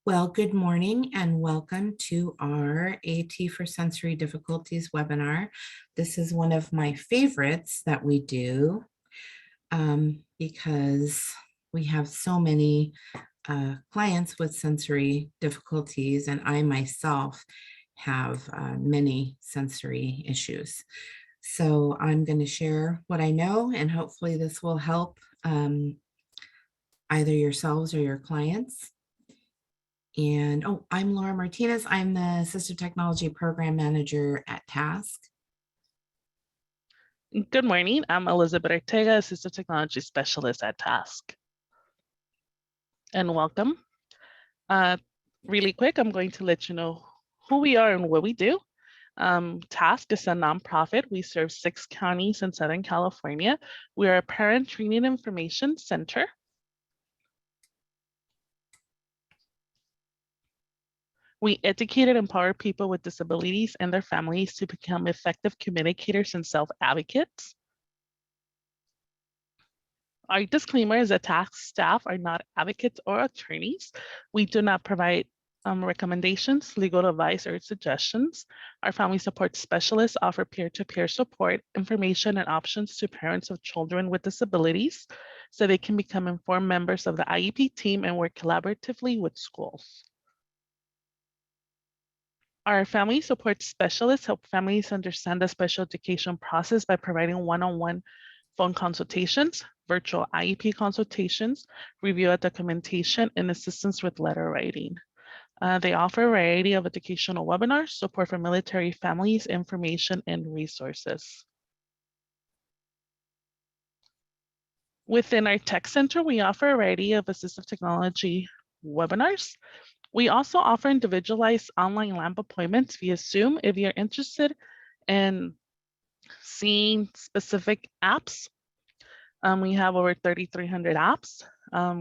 Well, good morning and welcome to our AT for Sensory Difficulties webinar. This is one of my favorites that we do because we have so many clients with sensory difficulties, and I myself have many sensory issues. So I'm going to share what I know, and hopefully this will help either yourselves or your clients. And I'm Laura Martinez. I'm the Assistive Technology Program Manager at Task. Good morning. I'm Elizabeth Ortega, Assistive Technology Specialist at Task. And welcome. Really quick, I'm going to let you know who we are and what we do. Task is a nonprofit. We serve 6 counties in Southern California. We are a parent training information center. We educate and empower people with disabilities and their families to become effective communicators and self-advocates. Our disclaimer is that Task staff are not advocates or attorneys. We do not provide recommendations, legal advice, or suggestions. Our family support specialists offer peer-to-peer support, information, and options to parents of children with disabilities so they can become informed members of the IEP team and work collaboratively with schools. Our family support specialists help families understand the special education process by providing one-on-one phone consultations, virtual IEP consultations, review of documentation, and assistance with letter writing. They offer a variety of educational webinars, support for military families, information, and resources. Within our tech center, we offer a variety of assistive technology webinars. We also offer individualized online lab appointments via Zoom if you're interested in seeing specific apps. We have over 3,300 apps.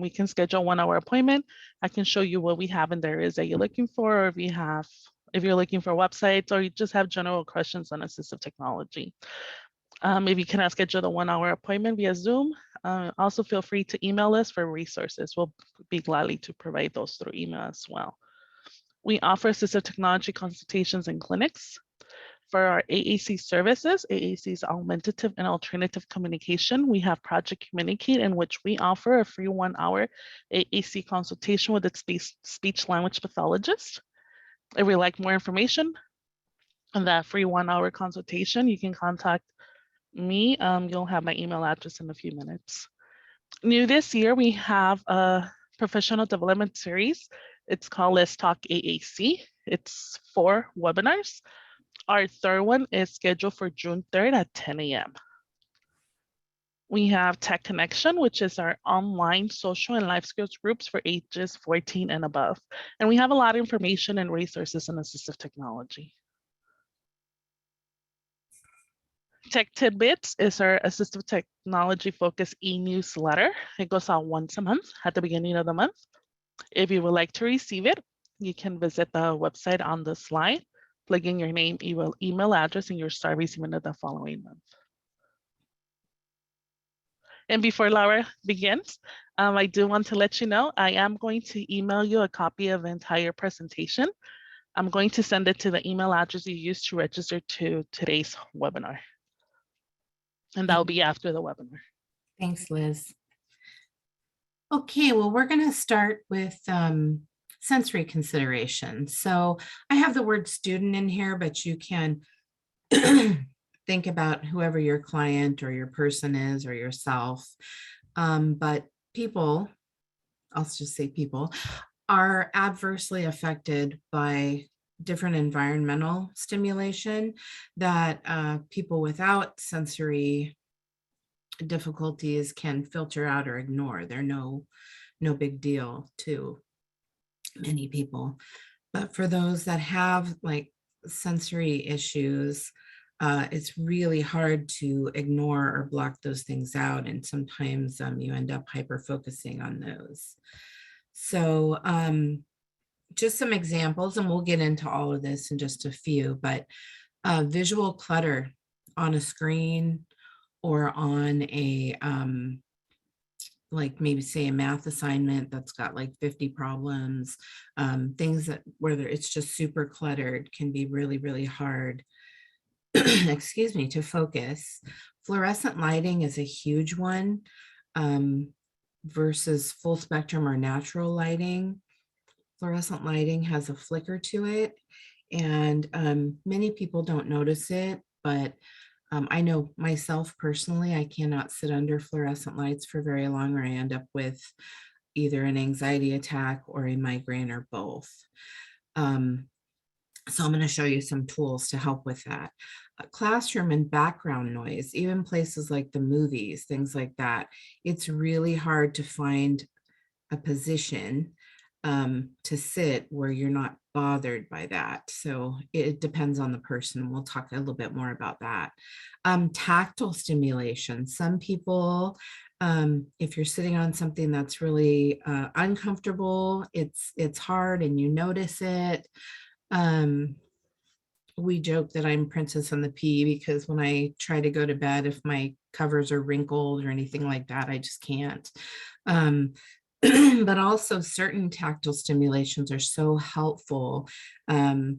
We can schedule a 1-hour appointment. I can show you what we have in there is that you're looking for, or if you're looking for websites, or you just have general questions on assistive technology. If you cannot schedule the 1-hour appointment via Zoom, also feel free to email us for resources. We'll be gladly to provide those through email as well. We offer assistive technology consultations and clinics. For our AAC services, AAC is augmentative and alternative communication. We have Project Communicate, in which we offer a free 1-hour AAC consultation with its speech language pathologist. If you'd like more information on that free 1-hour consultation, you can contact me. You'll have my email address in a few minutes. New this year, we have a professional development series. It's called Let's Talk AAC. It's 4 webinars. Our third one is scheduled for June 3rd at 10 a.m. We have Tech Connection, which is our online social and life skills groups for ages 14 and above. And we have a lot of information and resources on assistive technology. Tech Tidbits is our assistive technology focused e-newsletter. It goes out once a month at the beginning of the month. If you would like to receive it, you can visit the website on the slide, plug in your name, email address, and you'll start receiving it the following month. And before Laura begins, I do want to let you know, I am going to email you a copy of the entire presentation. I'm going to send it to the email address you used to register to today's webinar. And that'll be after the webinar. Thanks, Liz. Okay, well, we're going to start with sensory considerations. So I have the word student in here, but you can think about whoever your client or your person is or yourself. But people, I'll just say people, are adversely affected by different environmental stimulation that people without sensory difficulties can filter out or ignore. They're no big deal to many people. But for those that have like sensory issues, it's really hard to ignore or block those things out. And sometimes you end up hyper focusing on those. So just some examples, and we'll get into all of this in just a few, but visual clutter on a screen or on a like maybe say a math assignment that's got like 50 problems, things that whether it's just super cluttered can be really, really hard, excuse me, to focus. Fluorescent lighting is a huge one, um, versus full spectrum or natural lighting. Fluorescent lighting has a flicker to it, and many people don't notice it, but I know myself personally, I cannot sit under fluorescent lights for very long, or I end up with either an anxiety attack or a migraine or both. Um, so I'm going to show you some tools to help with that. Classroom and background noise, even places like the movies, things like that. It's really hard to find a position to sit where you're not bothered by that. So it depends on the person. We'll talk a little bit more about that. Tactile stimulation. Some people, if you're sitting on something that's really uncomfortable, it's hard and you notice it. We joke that I'm Princess and the Pea because when I try to go to bed, if my covers are wrinkled or anything like that, I just can't. But also certain tactile stimulations are so helpful. And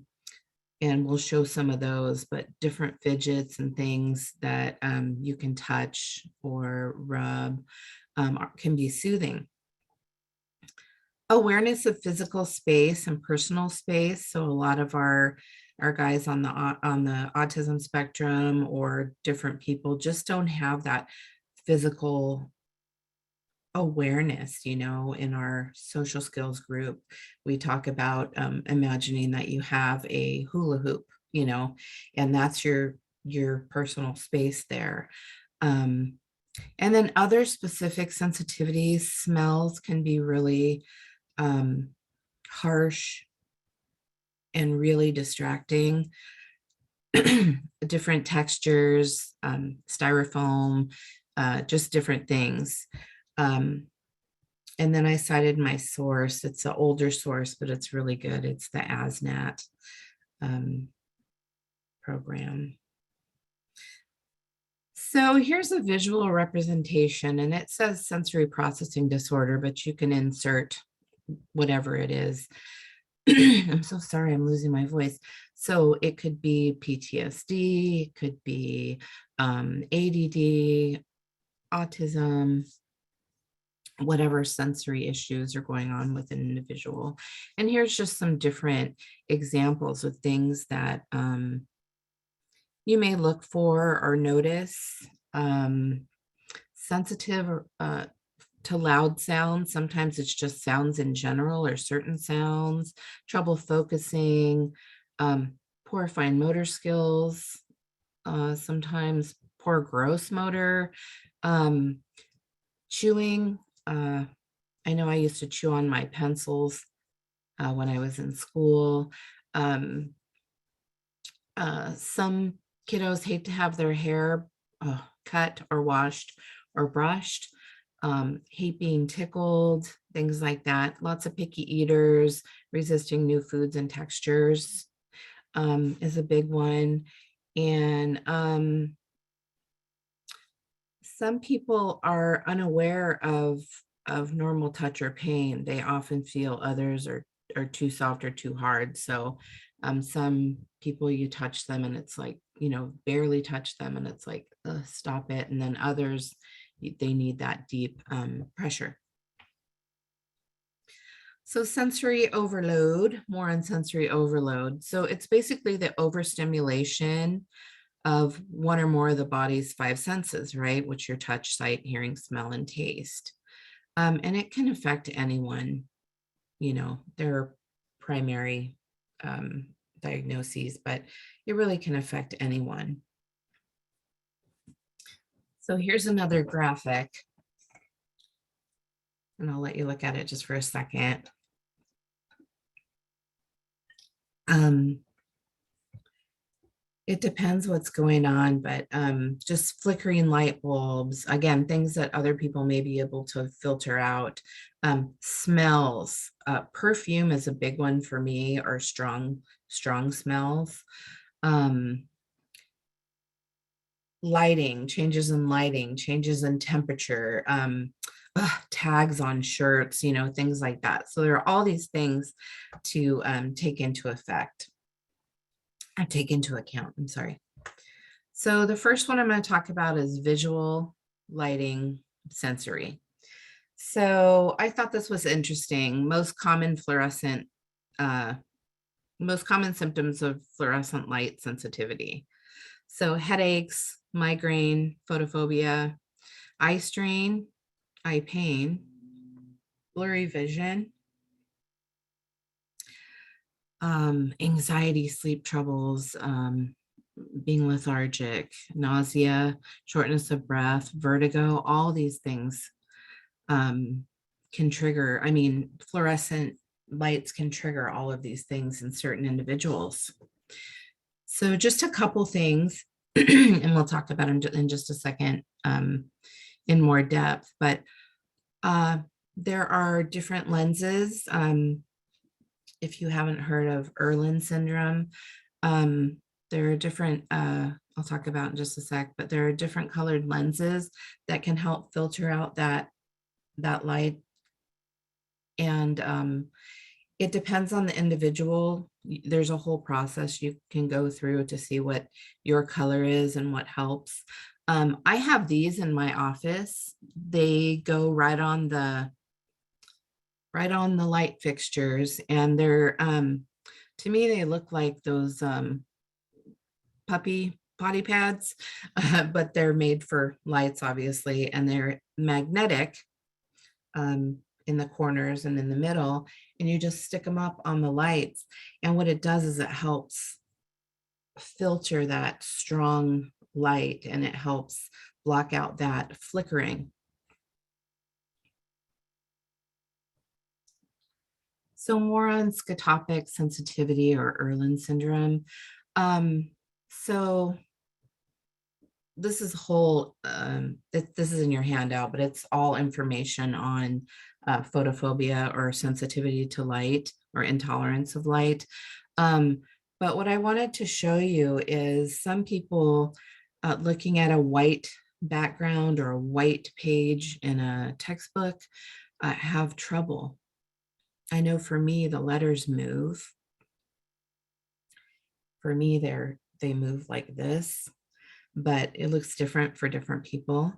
we'll show some of those, but different fidgets and things that you can touch or rub can be soothing. Awareness of physical space and personal space. So a lot of our guys on the autism spectrum or different people just don't have that physical awareness. In our social skills group, we talk about imagining that you have a hula hoop, and that's your personal space there. And then other specific sensitivities, smells can be really harsh and really distracting. Different textures, styrofoam, just different things. And then I cited my source. It's an older source, but it's really good. It's the ASNAT program. So here's a visual representation, and it says sensory processing disorder, but you can insert whatever it is. I'm so sorry, I'm losing my voice. So it could be PTSD, it could be ADD, autism, whatever sensory issues are going on with an individual. And here's just some different examples of things that you may look for or notice. Sensitive to loud sounds. Sometimes it's just sounds in general or certain sounds, trouble focusing, poor fine motor skills, sometimes poor gross motor, chewing. I know I used to chew on my pencils when I was in school. Some kiddos hate to have their hair cut or washed or brushed, hate being tickled, things like that. Lots of picky eaters, resisting new foods and textures is a big one. And some people are unaware of normal touch or pain. They often feel others are too soft or too hard. So some people, you touch them and it's like, barely touch them and it's like, stop it. And then others, they need that deep pressure. So sensory overload, more on sensory overload. So it's basically the overstimulation of one or more of the body's five senses, right? Which are touch, sight, hearing, smell, and taste. And it can affect anyone, their primary diagnoses, but it really can affect anyone. So here's another graphic, and I'll let you look at it just for a second. It depends what's going on, but just flickering light bulbs, again, things that other people may be able to filter out. Smells, perfume is a big one for me, or strong smells. lighting, changes in lighting, changes in temperature, tags on shirts, things like that. So there are all these things to take into account. I'm sorry. So the first one I'm going to talk about is visual, lighting, sensory. So I thought this was interesting. Most common symptoms of fluorescent light sensitivity. So headaches, migraine, photophobia, eye strain, eye pain, blurry vision, anxiety, sleep troubles, being lethargic, nausea, shortness of breath, vertigo, all these things can trigger, fluorescent lights can trigger all of these things in certain individuals. So just a couple things, and we'll talk about them in just a second in more depth, but there are different lenses. If you haven't heard of Erlin syndrome, there are different, I'll talk about in just a sec, but there are different colored lenses that can help filter out that light. And it depends on the individual. There's a whole process you can go through to see what your color is and what helps. I have these in my office. They go right on the light fixtures, and they're to me they look like those puppy potty pads, but they're made for lights, obviously, and they're magnetic in the corners and in the middle, and you just stick them up on the lights, and what it does is it helps filter that strong light, and it helps block out that flickering. So more on scotopic sensitivity or Erlin syndrome. So this is this is in your handout, but it's all information on photophobia or sensitivity to light or intolerance of light. But what I wanted to show you is some people looking at a white background or a white page in a textbook have trouble. I know for me, the letters move. For me, they move like this, but it looks different for different people.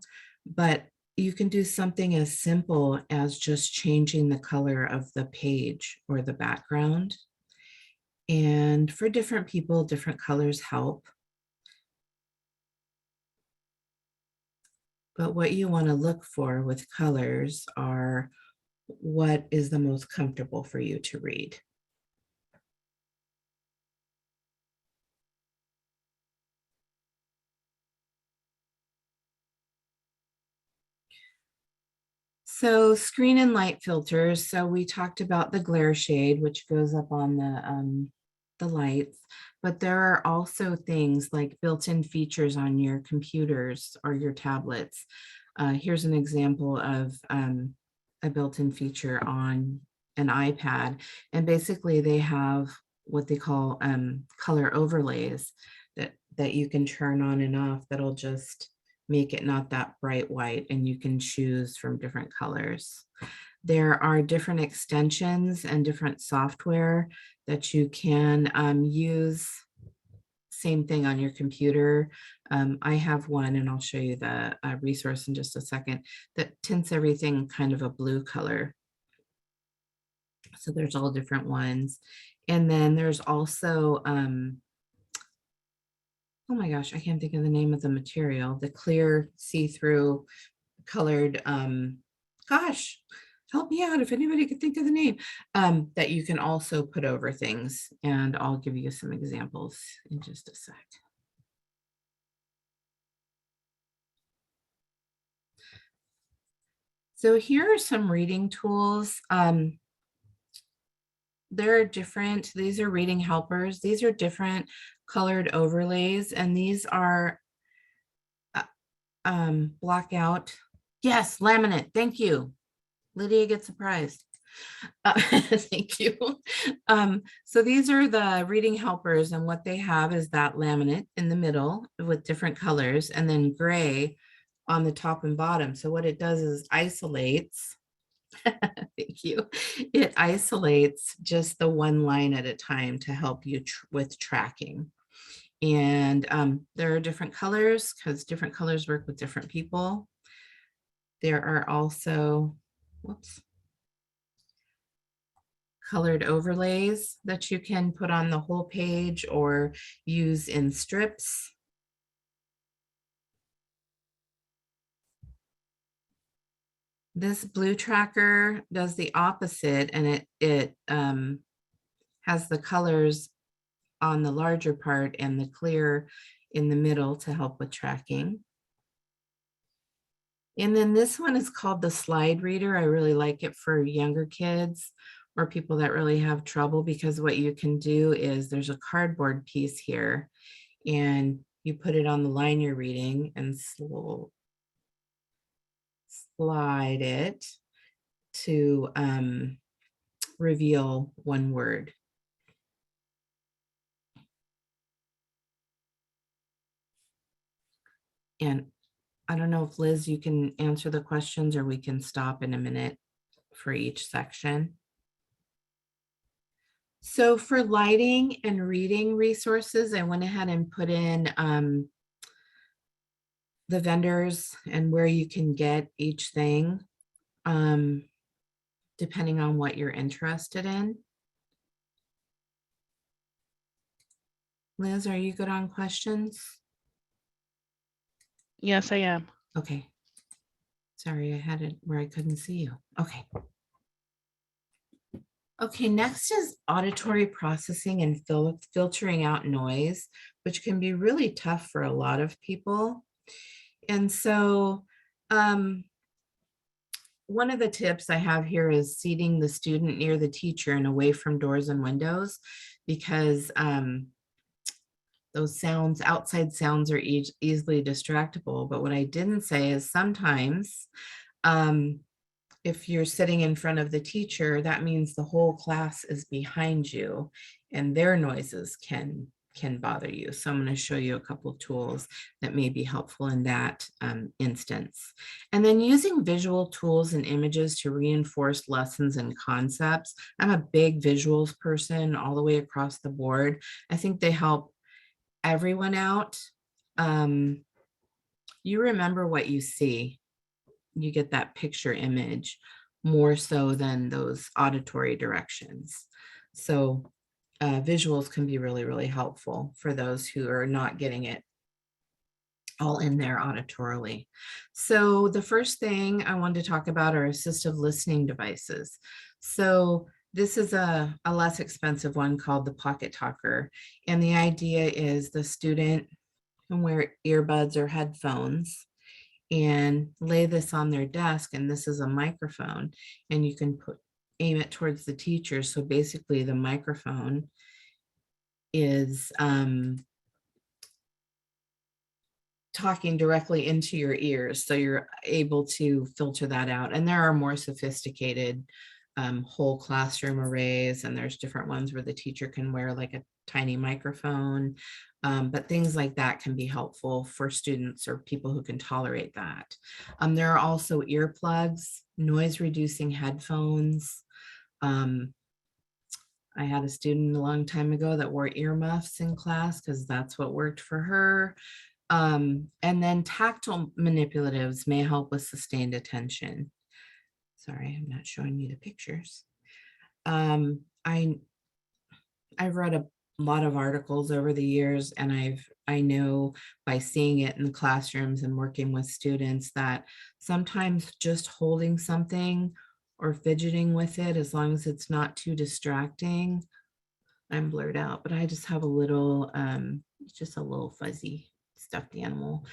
But you can do something as simple as just changing the color of the page or the background. And for different people, different colors help. But what you want to look for with colors are what is the most comfortable for you to read. So screen and light filters. So we talked about the glare shade, which goes up on the lights, but there are also things like built-in features on your computers or your tablets. Here's an example of a built-in feature on an iPad, and basically they have what they call color overlays that you can turn on and off that'll just make it not that bright white, and you can choose from different colors. There are different extensions and different software that you can use. Same thing on your computer. I have one, and I'll show you the resource in just a second, that tints everything kind of a blue color. So there's all different ones. And then there's also, oh my gosh, I can't think of the name of the material, the clear see-through colored, gosh, help me out if anybody could think of the name, that you can also put over things. And I'll give you some examples in just a sec. So here are some reading tools. There are different, these are reading helpers. These are different colored overlays, and these are blackout. Yes, laminate. Thank you. Lydia gets a prize. Thank you. So these are the reading helpers, and what they have is that laminate in the middle with different colors, and then gray on the top and bottom. So what it does is isolates, thank you. It isolates just the one line at a time to help you with tracking. And there are different colors because different colors work with different people. There are also, whoops, colored overlays that you can put on the whole page or use in strips. This blue tracker does the opposite, and it has the colors on the larger part and the clear in the middle to help with tracking. And then this one is called the slide reader. I really like it for younger kids or people that really have trouble, because what you can do is there's a cardboard piece here and you put it on the line you're reading and slide it to reveal one word. And I don't know if Liz, you can answer the questions, or we can stop in a minute for each section. So for lighting and reading resources, I went ahead and put in the vendors and where you can get each thing, depending on what you're interested in. Liz, are you good on questions? Yes, I am. Okay. Sorry, I had it where I couldn't see you. Okay. Okay, next is auditory processing and filtering out noise, which can be really tough for a lot of people. And so one of the tips I have here is seating the student near the teacher and away from doors and windows, because those sounds, outside sounds, are easily distractible. But what I didn't say is sometimes if you're sitting in front of the teacher, that means the whole class is behind you and their noises can bother you. So I'm going to show you a couple of tools that may be helpful in that instance. And then using visual tools and images to reinforce lessons and concepts. I'm a big visuals person all the way across the board. I think they help everyone out. You remember what you see. You get that picture image more so than those auditory directions. So visuals can be really, really helpful for those who are not getting it all in there auditorily. So the first thing I wanted to talk about are assistive listening devices. So this is a less expensive one called the Pocket Talker. And the idea is the student can wear earbuds or headphones and lay this on their desk, and this is a microphone, and you can aim it towards the teacher. So basically the microphone is talking directly into your ears, so you're able to filter that out. And there are more sophisticated whole classroom arrays, and there's different ones where the teacher can wear like a tiny microphone, but things like that can be helpful for students or people who can tolerate that. There are also earplugs, noise reducing headphones. I had a student a long time ago that wore earmuffs in class because that's what worked for her. And then tactile manipulatives may help with sustained attention. Sorry, I'm not showing you the pictures. I've read a lot of articles over the years, and I know by seeing it in the classrooms and working with students that sometimes just holding something or fidgeting with it, as long as it's not too distracting. I'm blurred out, but I just have a little, just a little fuzzy stuffed animal.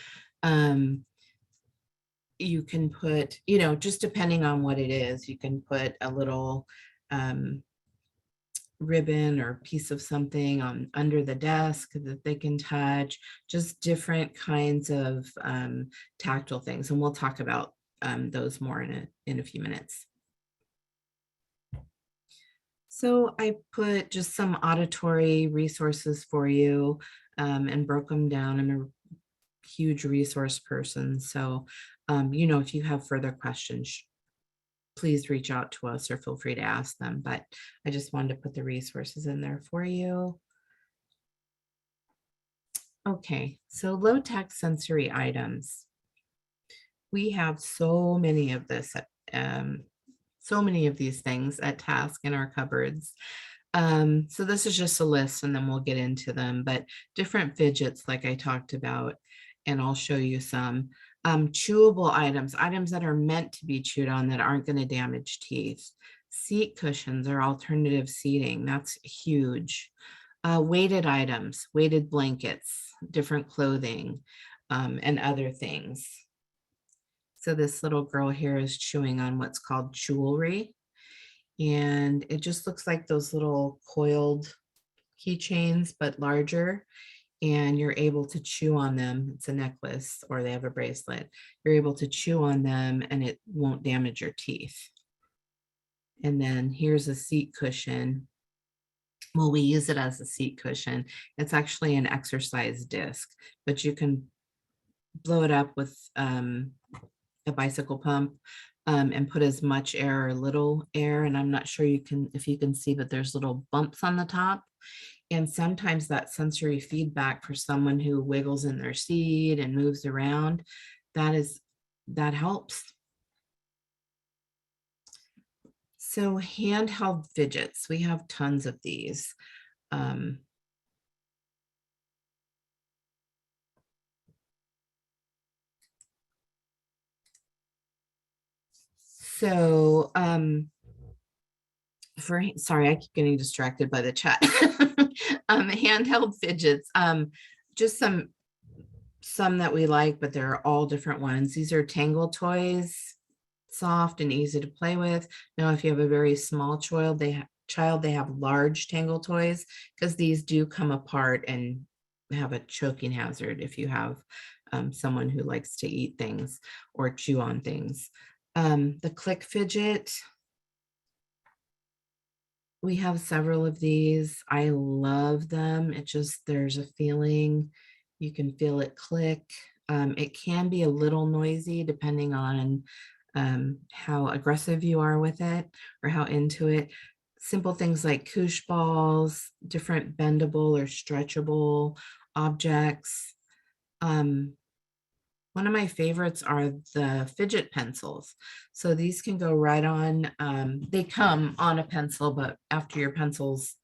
You can put, just depending on what it is, you can put a little ribbon or piece of something on under the desk that they can touch, just different kinds of tactile things. And we'll talk about those more in a few minutes. So I put just some auditory resources for you and broke them down. I'm a huge resource person. So, if you have further questions, please reach out to us or feel free to ask them. But I just wanted to put the resources in there for you. Okay, so low tech sensory items. We have so many of this, so many of these things at task in our cupboards. So this is just a list and then we'll get into them, but different fidgets like I talked about, and I'll show you some. Chewable items, items that are meant to be chewed on that aren't going to damage teeth. Seat cushions or alternative seating, that's huge. Weighted items, weighted blankets, different clothing, and other things. So this little girl here is chewing on what's called jewelry. And it just looks like those little coiled keychains, but larger. And you're able to chew on them. It's a necklace or they have a bracelet. You're able to chew on them and it won't damage your teeth. And then here's a seat cushion. Well, we use it as a seat cushion. It's actually an exercise disc, but you can blow it up with a bicycle pump and put as much air or little air. And I'm not sure if you can see, but there's little bumps on the top. And sometimes that sensory feedback for someone who wiggles in their seat and moves around, that helps. So handheld fidgets, we have tons of these. So sorry, I keep getting distracted by the chat. Handheld fidgets, just some that we like, but there are all different ones. These are Tangle toys, soft and easy to play with. Now, if you have a very small child, they have large Tangle toys because these do come apart and have a choking hazard if you have someone who likes to eat things or chew on things. The click fidget, we have several of these. I love them. There's a feeling, you can feel it click. It can be a little noisy depending on how aggressive you are with it or how into it. Simple things like koosh balls, different bendable or stretchable objects. One of my favorites are the fidget pencils. So these can go right on, they come on a pencil, but after your pencil's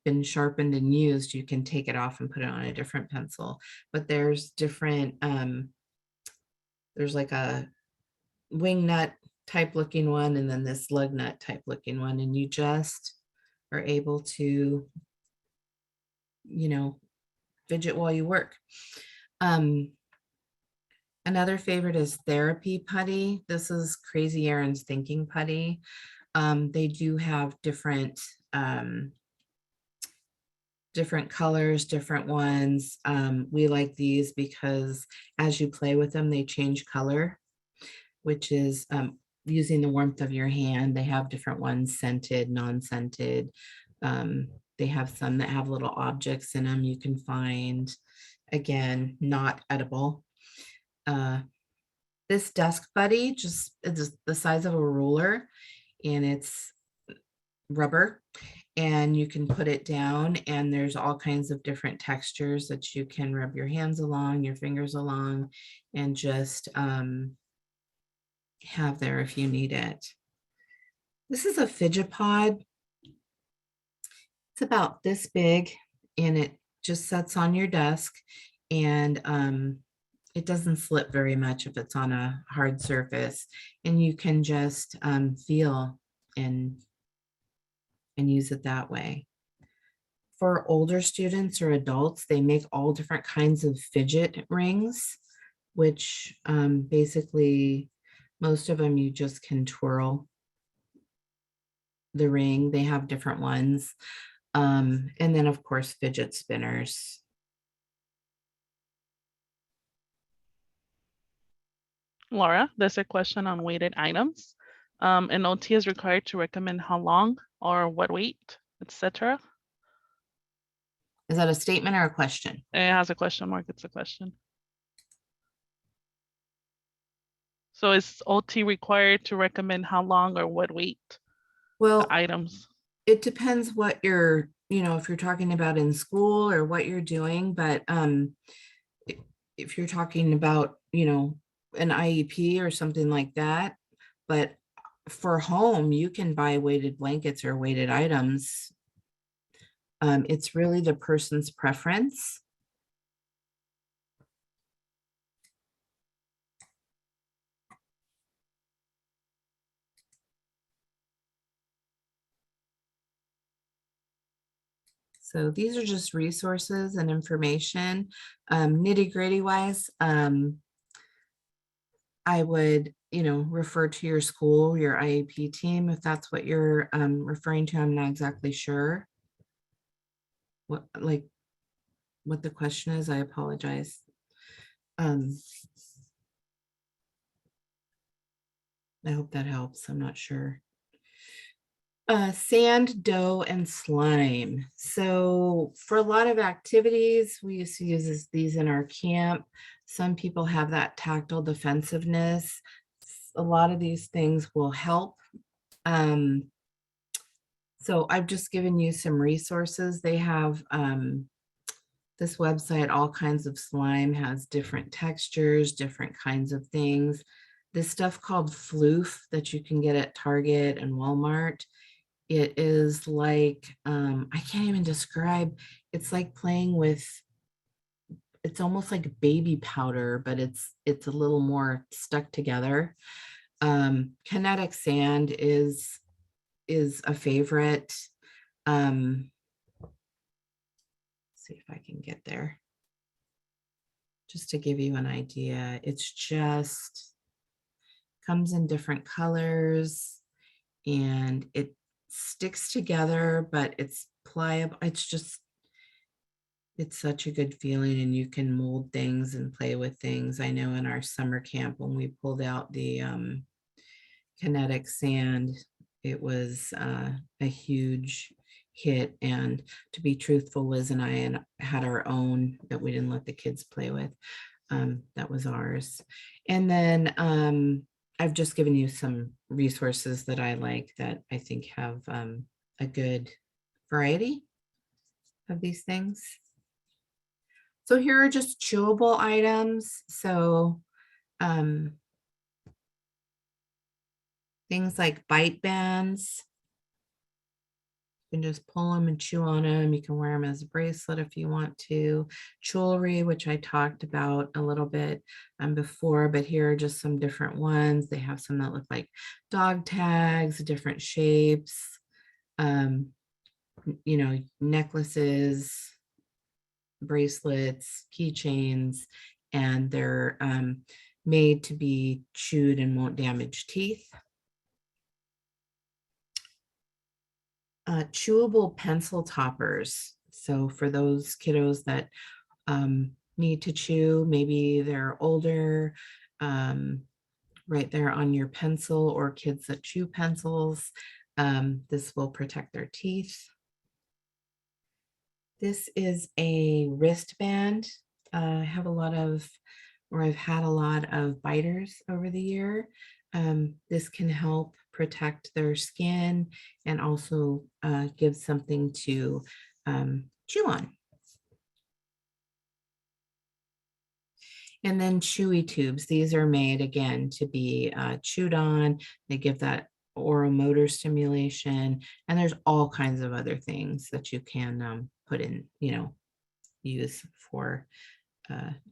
been sharpened and used, you can take it off and put it on a different pencil. But there's different, there's like a wing nut type looking one and then this lug nut type looking one. And you just are able to, fidget while you work. Another favorite is therapy putty. This is Crazy Erin's thinking putty. They do have different colors, different ones. We like these because as you play with them, they change color, which is using the warmth of your hand. They have different ones, scented, non-scented. They have some that have little objects in them you can find. Again, not edible. This desk buddy it's the size of a ruler and it's rubber and you can put it down and there's all kinds of different textures that you can rub your hands along, your fingers along, and just have there if you need it. This is a fidget pod. It's about this big and it just sits on your desk and it doesn't slip very much if it's on a hard surface, and you can just feel and use it that way. For older students or adults, they make all different kinds of fidget rings, which basically most of them you just can twirl the ring. They have different ones. And then of course, fidget spinners. Laura, there's a question on weighted items. An OT is required to recommend how long or what weight etc. Is that a statement or a question? It has a question mark. It's a question. So is OT required to recommend how long or what weight the Well, items? it depends what you're, if you're talking about in school or what you're doing, but if you're talking about, an IEP or something like that, but for home, you can buy weighted blankets or weighted items. It's really the person's preference. So these are just resources and information. Nitty gritty wise, I would, refer to your school, your IEP team, if that's what you're referring to. I'm not exactly sure what the question is. I apologize. I hope that helps. I'm not sure. Sand, dough, and slime. So for a lot of activities, we used to use these in our camp. Some people have that tactile defensiveness. A lot of these things will help. So I've just given you some resources. They have this website, All Kinds of Slime, has different textures, different kinds of things. This stuff called floof that you can get at Target and Walmart. It is like, I can't even describe, it's like playing with, it's almost like baby powder, but it's a little more stuck together. Kinetic sand is a favorite. See if I can get there. Just to give you an idea, it's just comes in different colors and it sticks together, but it's pliable. It's such a good feeling, and you can mold things and play with things. I know in our summer camp when we pulled out the kinetic sand, it was a huge hit. And to be truthful, Liz and I had our own that we didn't let the kids play with. That was ours. And then I've just given you some resources that I like that I think have a good variety of these things. So here are just chewable items. So things like bite bands. You can just pull them and chew on them. You can wear them as a bracelet if you want to. Jewelry, which I talked about a little bit before, but here are just some different ones. They have some that look like dog tags, different shapes, necklaces, bracelets, keychains, and they're made to be chewed and won't damage teeth. Chewable pencil toppers. So for those kiddos that need to chew, maybe they're older, right there on your pencil, or kids that chew pencils, this will protect their teeth. This is a wristband. I have a lot of, or I've had a lot of biters over the year. This can help protect their skin and also give something to chew on. And then chewy tubes. These are made again to be chewed on. They give that oral motor stimulation, and there's all kinds of other things that you can put in, use for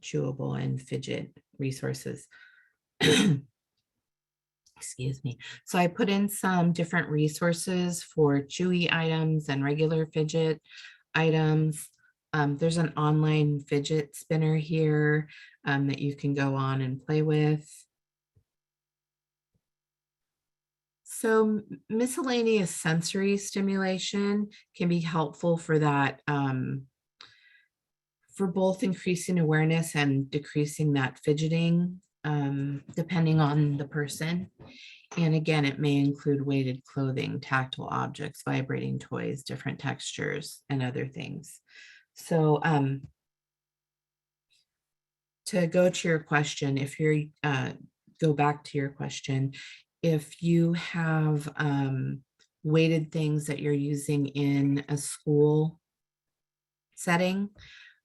chewable and fidget resources. Excuse me. So I put in some different resources for chewy items and regular fidget items. There's an online fidget spinner here that you can go on and play with. So miscellaneous sensory stimulation can be helpful for that, for both increasing awareness and decreasing that fidgeting, depending on the person. And again, it may include weighted clothing, tactile objects, vibrating toys, different textures, and other things. So to go to your question, if you're, go back to your question, if you have weighted things that you're using in a school setting,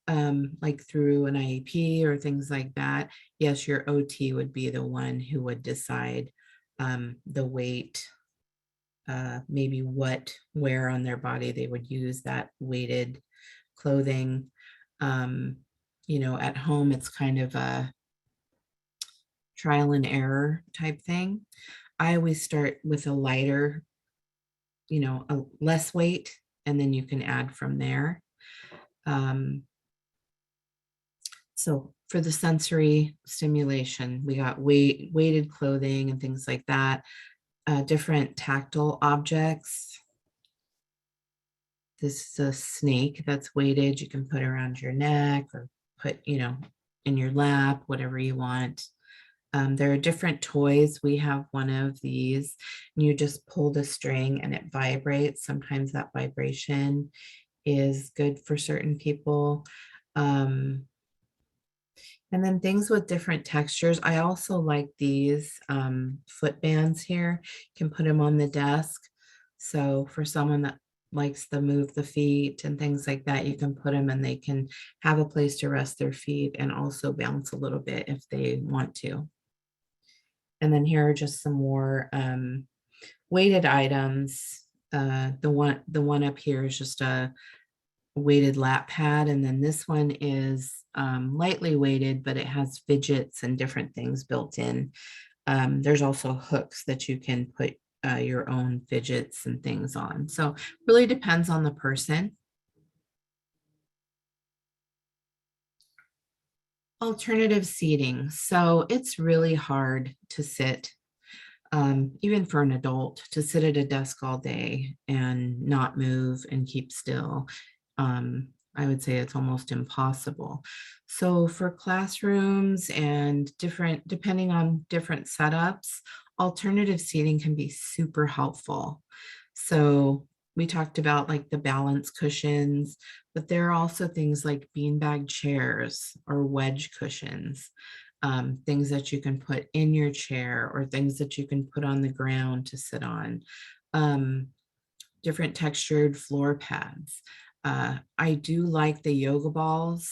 like through an IEP or things like that, yes, your OT would be the one who would decide the weight, maybe where on their body they would use that weighted clothing. Um, at home, it's kind of a trial and error type thing. I always start with a lighter, a less weight, and then you can add from there. So for the sensory stimulation, we got weighted clothing and things like that, different tactile objects. This is a snake that's weighted. You can put around your neck or put, in your lap, whatever you want. There are different toys. We have one of these, and you just pull the string and it vibrates. Sometimes that vibration is good for certain people. And then things with different textures. I also like these foot bands here. You can put them on the desk. So for someone that likes to move the feet and things like that, you can put them and they can have a place to rest their feet and also bounce a little bit if they want to. And then here are just some more weighted items. The one up here is just a weighted lap pad, and then this one is lightly weighted, but it has fidgets and different things built in. There's also hooks that you can put your own fidgets and things on. So really depends on the person. Alternative seating. So it's really hard to sit, even for an adult, to sit at a desk all day and not move and keep still. I would say it's almost impossible. So for classrooms and depending on different setups, alternative seating can be super helpful. So we talked about like the balance cushions, but there are also things like beanbag chairs or wedge cushions, things that you can put in your chair or things that you can put on the ground to sit on, different textured floor pads. I do like the yoga balls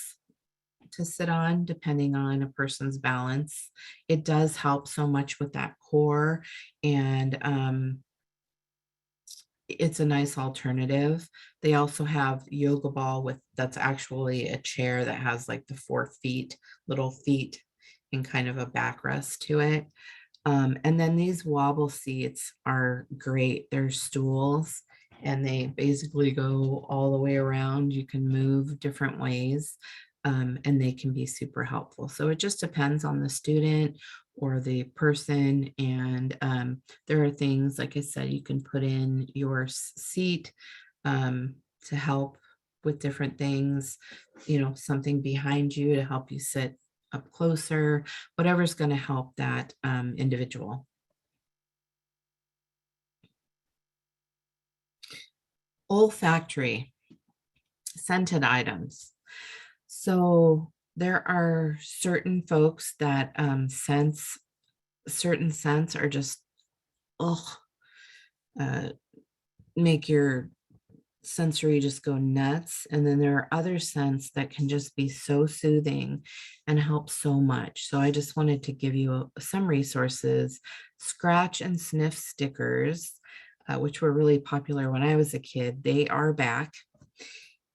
to sit on, depending on a person's balance. It does help so much with that core, and it's a nice alternative. They also have yoga ball that's actually a chair that has like the 4 feet, little feet, and kind of a backrest to it. And then these wobble seats are great. They're stools and they basically go all the way around. You can move different ways, and they can be super helpful. So it just depends on the student or the person. And there are things, like I said, you can put in your seat to help with different things, something behind you to help you sit up closer, whatever's going to help that individual. Olfactory, scented items. So there are certain folks that sense certain scents are just, oh, make your sensory just go nuts. And then there are other scents that can just be so soothing and help so much. So I just wanted to give you some resources. Scratch and sniff stickers, which were really popular when I was a kid. They are back.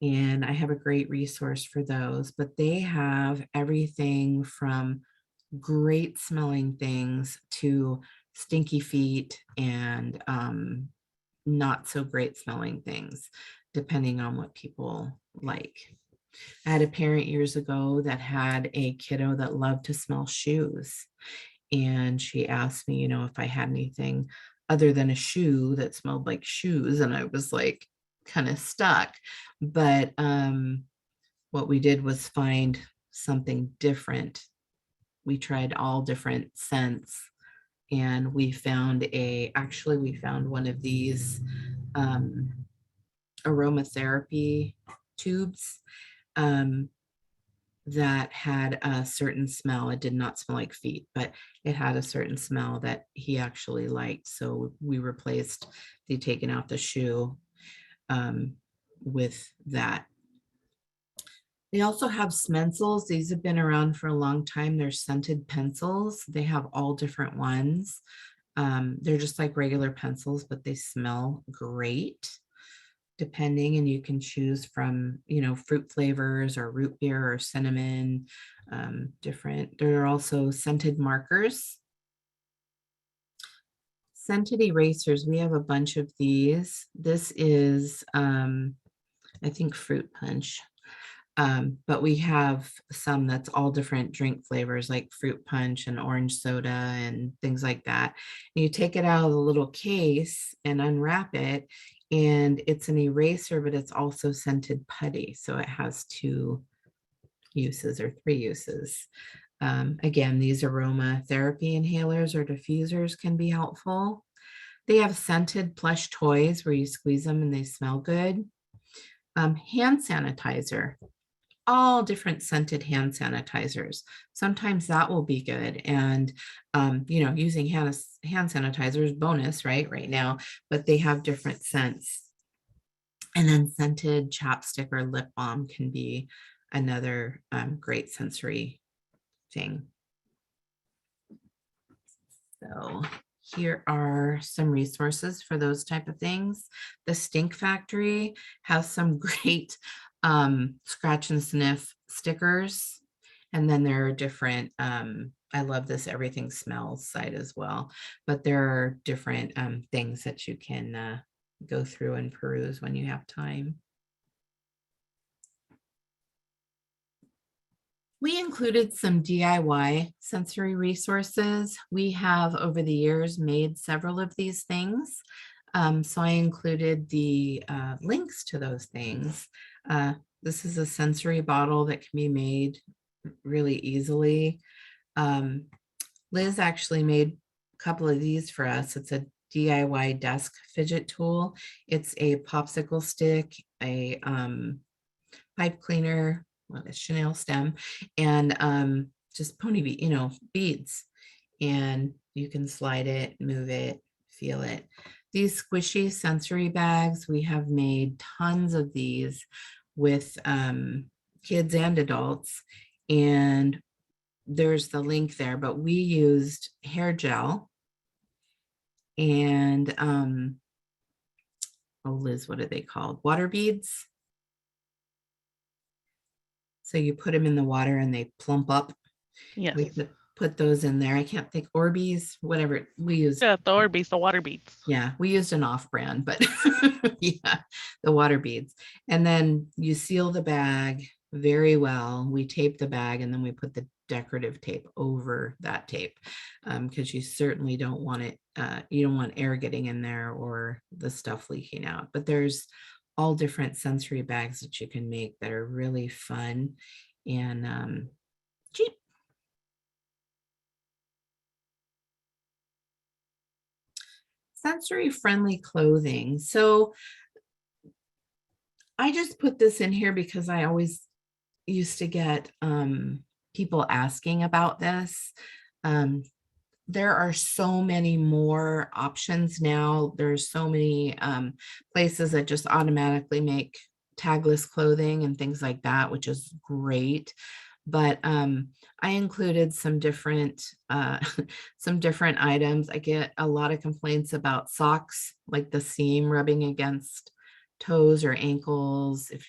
And I have a great resource for those, but they have everything from great smelling things to stinky feet and not so great smelling things, depending on what people like. I had a parent years ago that had a kiddo that loved to smell shoes. And she asked me, if I had anything other than a shoe that smelled like shoes. And I was like, kind of stuck. But what we did was find something different. We tried all different scents and we found we found one of these aromatherapy tubes that had a certain smell. It did not smell like feet, but it had a certain smell that he actually liked. So we replaced the taken out the shoe with that. They also have Smensels. These have been around for a long time. They're scented pencils. They have all different ones. They're just like regular pencils, but they smell great depending, and you can choose from, fruit flavors or root beer or cinnamon, different. There are also scented markers. Scented erasers, we have a bunch of these. This is, I think, fruit punch. But we have some that's all different drink flavors like fruit punch and orange soda and things like that. And you take it out of the little case and unwrap it, and it's an eraser, but it's also scented putty. So it has 2 uses or 3 uses. Again, these aromatherapy inhalers or diffusers can be helpful. They have scented plush toys where you squeeze them and they smell good. Hand sanitizer, all different scented hand sanitizers. Sometimes that will be good. And, using hand sanitizer is bonus, right now, but they have different scents. And then scented chapstick or lip balm can be another great sensory thing. So here are some resources for those type of things. The Stink Factory has some great scratch and sniff stickers. And then there are different, I love this Everything Smells site as well, but there are different things that you can go through and peruse when you have time. We included some DIY sensory resources. We have over the years made several of these things. So I included the links to those things. This is a sensory bottle that can be made really easily. Liz actually made a couple of these for us. It's a DIY desk fidget tool. It's a popsicle stick, a pipe cleaner, a chenille stem, and just pony beads. And you can slide it, move it, feel it. These squishy sensory bags, we have made tons of these with kids and adults. And there's the link there, but we used hair gel and, oh, Liz, what are they called? Water beads. So you put them in the water and they plump up. Yes. We put those in there. I can't think, Orbeez, whatever we used. Yeah, the Orbeez, the water beads. Yeah, we used an off-brand, but yeah, the water beads. And then you seal the bag very well. We tape the bag and then we put the decorative tape over that tape because you certainly don't want it, you don't want air getting in there or the stuff leaking out. But there's all different sensory bags that you can make that are really fun and cheap. Sensory friendly clothing. So I just put this in here because I always used to get people asking about this. There are so many more options now. There's so many places that just automatically make tagless clothing and things like that, which is great. But I included some different some different items. I get a lot of complaints about socks, like the seam rubbing against toes or ankles, if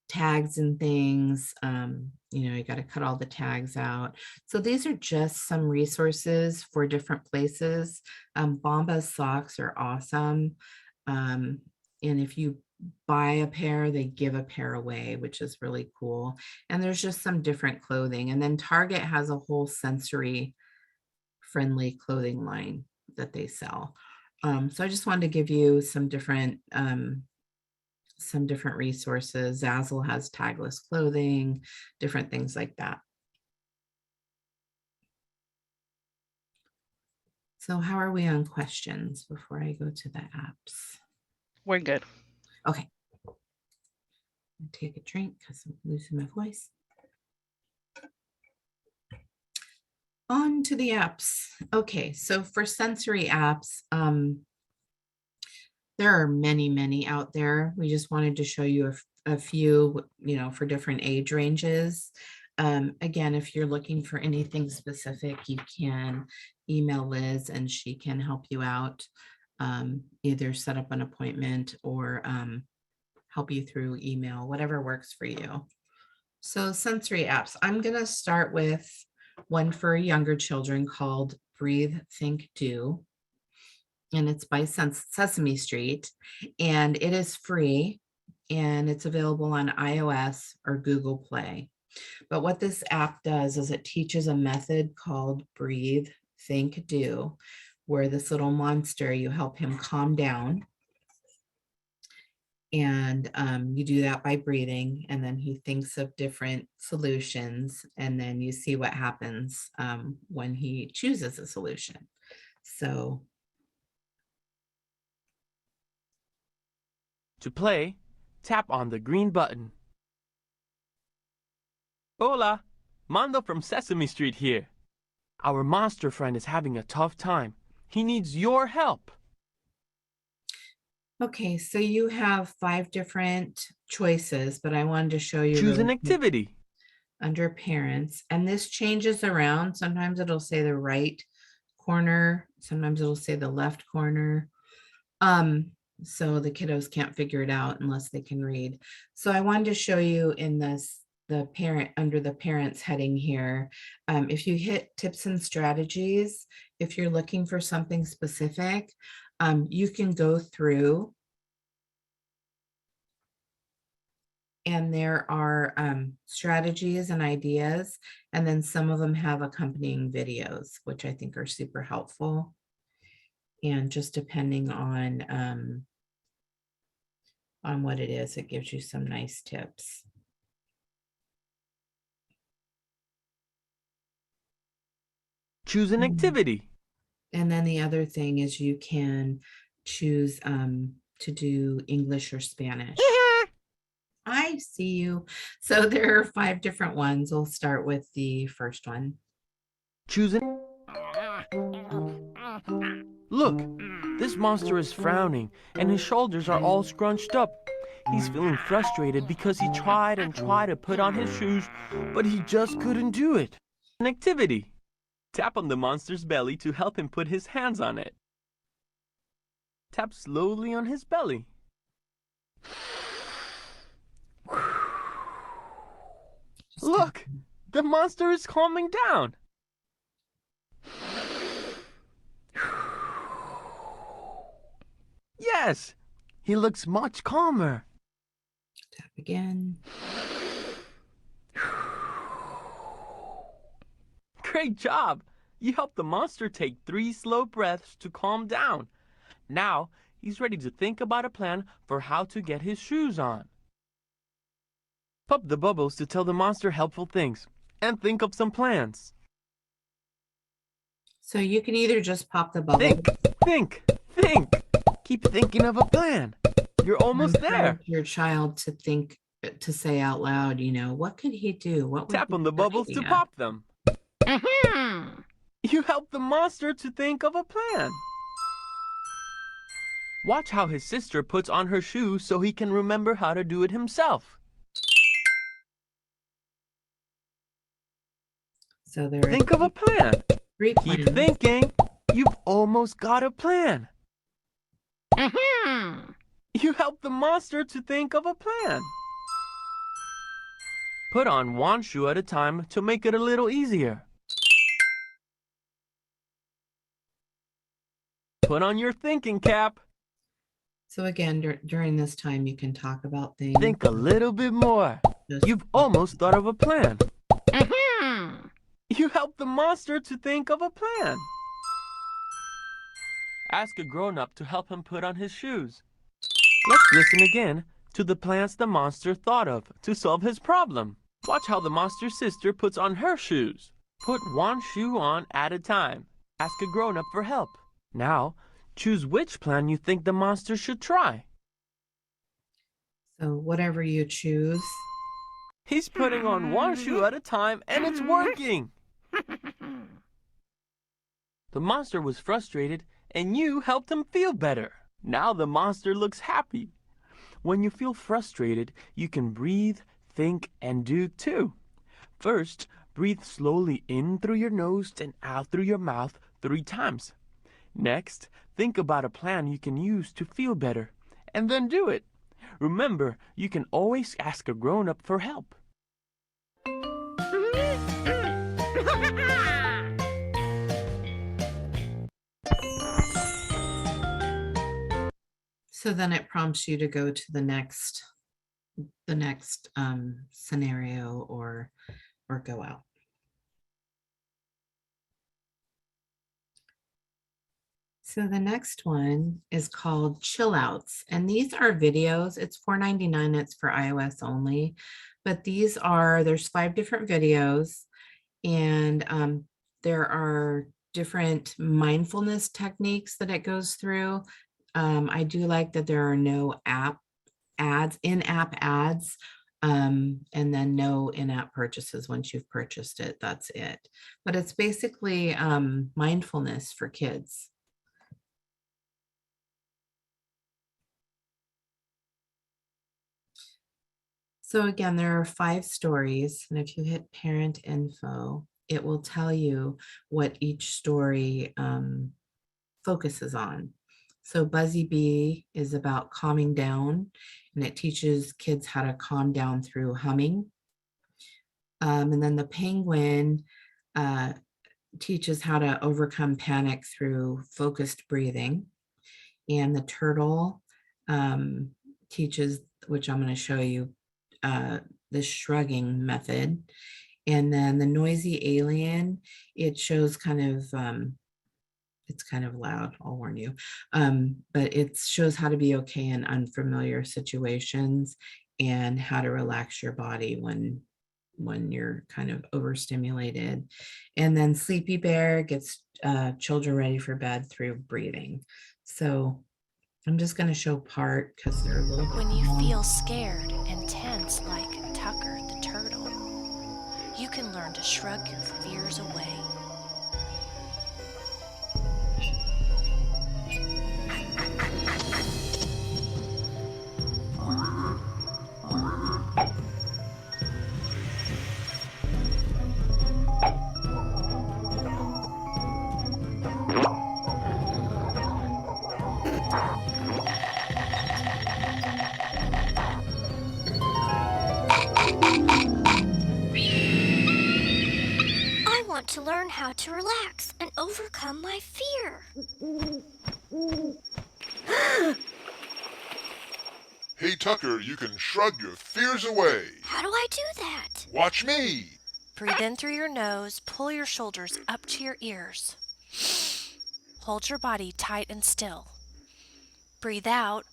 tags and things, you got to cut all the tags out. So these are just some resources for different places. Bombas socks are awesome. And if you buy a pair, they give a pair away, which is really cool. And there's just some different clothing. And then Target has a whole sensory friendly clothing line that they sell. So I just wanted to give you some different resources. Zazzle has tagless clothing, different things like that. So how are we on questions before I go to the apps? We're good. Okay. Take a drink because I'm losing my voice. On to the apps. Okay, so for sensory apps, there are many out there. We just wanted to show you a few, for different age ranges. Again, if you're looking for anything specific, you can email Liz and she can help you out, either set up an appointment or help you through email, whatever works for you. So sensory apps, I'm going to start with one for younger children called Breathe, Think, Do. And it's by Sesame Street, and it is free, and it's available on iOS or Google Play. But what this app does is it teaches a method called Breathe, Think, Do, where this little monster, you help him calm down. And you do that by breathing, and then he thinks of different solutions, and then you see what happens when he chooses a solution. So to play, tap on the green button. Hola, Mando from Sesame Street here. Our monster friend is having a tough time. He needs your help. okay, so you have 5 different choices, but I wanted to show you Choose really an activity. under parents, and this changes around. Sometimes it'll say the right corner, sometimes it'll say the left corner. So the kiddos can't figure it out unless they can read. So I wanted to show you in this, the parent, under the parents heading here. If you hit tips and strategies, if you're looking for something specific, you can go through and there are strategies and ideas, and then some of them have accompanying videos, which I think are super helpful. And just depending on what it is, it gives you some nice tips. Choose an activity. And then the other thing is you can choose to do English or Spanish. I see you. So there are 5 different ones. We'll start with the first one. Choose an... Look, this monster is frowning and his shoulders are all scrunched up. He's feeling frustrated because he tried and tried to put on his shoes, but he just couldn't do it. An activity. Tap on the monster's belly to help him put his hands on it. Tap slowly on his belly. Look, the monster is calming down. Yes, he looks much calmer. Tap again. Great job! You helped the monster take 3 slow breaths to calm down. Now, he's ready to think about a plan for how to get his shoes on. Pop the bubbles to tell the monster helpful things, and think of some plans. So you can either just pop the bubble. Think! Keep thinking of a plan. You're almost there. Encourage your child to think, to say out loud, what could he do? What would Tap be on the a good bubbles to idea? pop them. You help the monster to think of a plan. Watch how his sister puts on her shoes so he can remember how to do it himself. So there are Think of a plan. 3 Keep plans. thinking. You've almost got a plan. You help the monster to think of a plan. Put on one shoe at a time to make it a little easier. Put on your thinking cap. So again, during this time, you can talk about things. Think a little bit more. Just- You've almost thought of a plan. You help the monster to think of a plan. Ask a grown-up to help him put on his shoes. Let's listen again to the plans the monster thought of to solve his problem. Watch how the monster's sister puts on her shoes. Put one shoe on at a time. ask a grown-up for help. Now, choose which plan you think the monster should try. So whatever you choose. He's putting on one shoe at a time and it's working. The monster was frustrated and you helped him feel better. Now the monster looks happy. When you feel frustrated, you can breathe, think, and do too. First, breathe slowly in through your nose and out through your mouth 3 times. Next, think about a plan you can use to feel better, and then do it. Remember, you can always ask a grown-up for help. So then it prompts you to go to the next scenario or go out. So the next one is called Chill Outs, and these are videos. It's $4.99. It's for iOS only, but there's 5 different videos, and there are different mindfulness techniques that it goes through. I do like that there are no in-app ads, and then no in-app purchases. Once you've purchased it, that's it. But it's basically mindfulness for kids. So again, there are 5 stories, and if you hit parent info, it will tell you what each story focuses on. So Buzzy Bee is about calming down, and it teaches kids how to calm down through humming. And then the penguin teaches how to overcome panic through focused breathing. And the turtle teaches, which I'm going to show you, the shrugging method. And then the noisy alien, it shows it's kind of loud, I'll warn you, but it shows how to be okay in unfamiliar situations and how to relax your body when you're kind of overstimulated. And then Sleepy Bear gets children ready for bed through breathing. So I'm just going to show part because they're a little bit When you long. feel scared and tense like Tucker the turtle, you can learn to shrug your fears away. I want to learn how to relax and overcome my fear. Hey Tucker, you can shrug your fears away. How do I do that? Watch me. Breathe in through your nose, pull your shoulders up to your ears. Hold your body tight and still. Breathe out,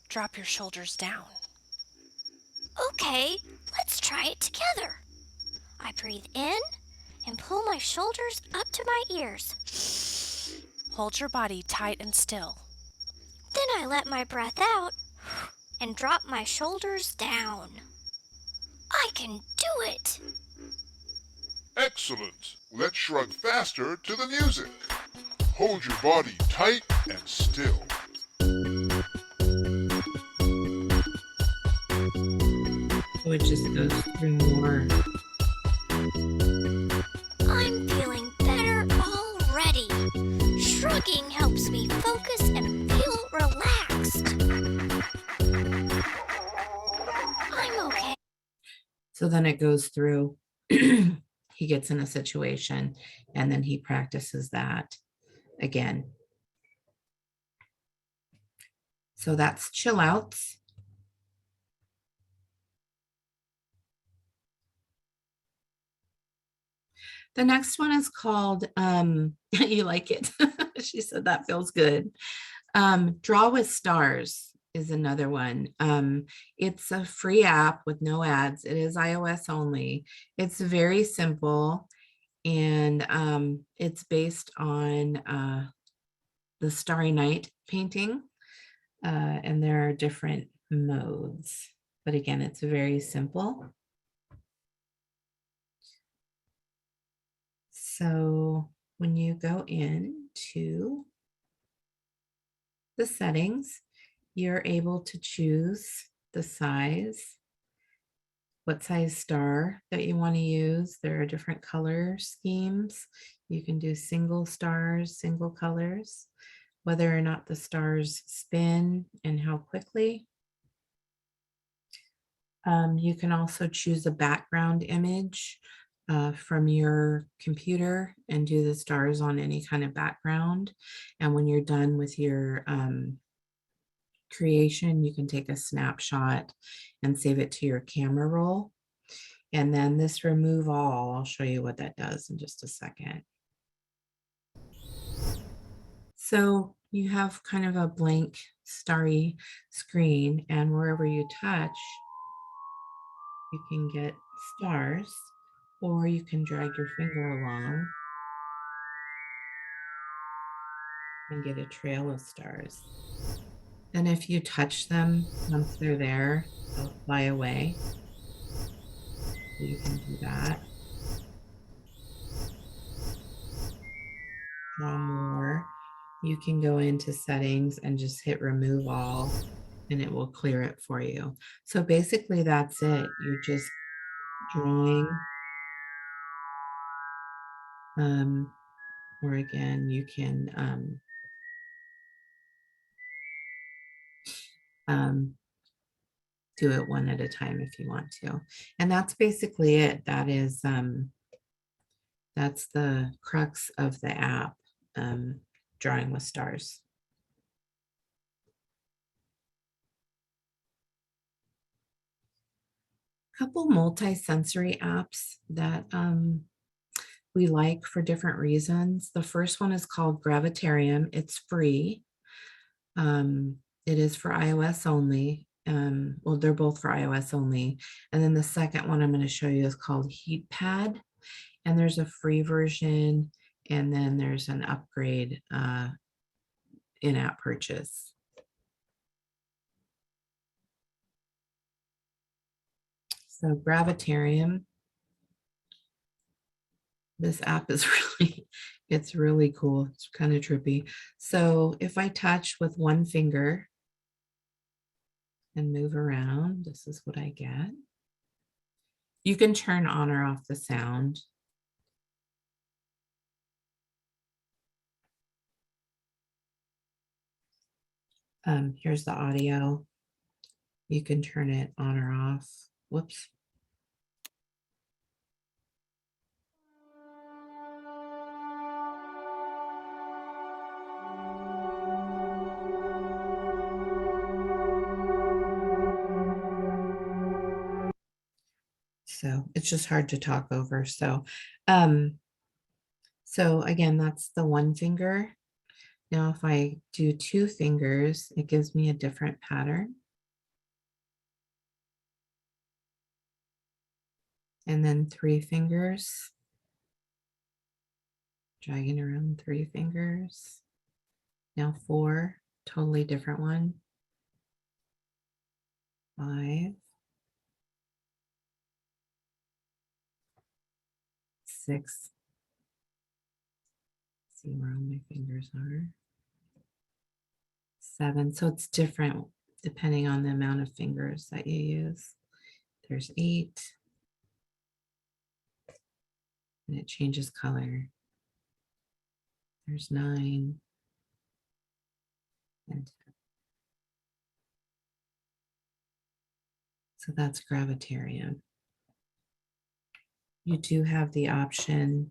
drop your shoulders down. Okay, let's try it together. I breathe in and pull my shoulders up to my ears. Hold your body tight and still. Then I let my breath out and drop my shoulders down. I can do it! Excellent. Let's shrug faster to the music. Hold your body tight and still. So it just goes through more. I'm feeling better already. Shrugging helps me focus and feel relaxed. I'm okay. So then it goes through, he gets in a situation and then he practices that again. So that's Chill Outs. The next one is called, you like it. She said that feels good. Draw with Stars is another one. It's a free app with no ads. It is iOS only. It's very simple. and it's based on the Starry Night painting, and there are different modes. But again, it's very simple. So when you go into the settings, you're able to choose the size, what size star that you want to use. There are different color schemes. You can do single stars, single colors, whether or not the stars spin and how quickly. You can also choose a background image from your computer and do the stars on any kind of background. And when you're done with your creation, you can take a snapshot and save it to your camera roll. And then this remove all, I'll show you what that does in just a second. So you have kind of a blank starry screen, and wherever you touch, you can get stars, or you can drag your finger along and get a trail of stars. And if you touch them, once they're there, they'll fly away. So you can do that. Draw more. You can go into settings and just hit remove all, and it will clear it for you. So basically that's it. You're just drawing. Or again, you can do it one at a time if you want to. And that's basically it. That's the crux of the app, drawing with stars. Couple multi-sensory apps that we like for different reasons. The first one is called Gravitarium. It's free. It is for iOS only. Well, they're both for iOS only. And then the second one I'm going to show you is called HeatPad. And there's a free version, and then there's an upgrade in-app purchase. So Gravitarium, this app is it's really cool. It's kind of trippy. So if I touch with one finger and move around, this is what I get. You can turn on or off the sound. Here's the audio. You can turn it on or off. Whoops. So it's just hard to talk over. So again, that's the one finger. Now, if I do two fingers, it gives me a different pattern. And then three fingers, dragging around three fingers. Now four, totally different one. Five, six. See where all my fingers are. Seven. So it's different depending on the amount of fingers that you use. There's eight. And it changes color. There's 9 and 10. So that's Gravitarium. You do have the option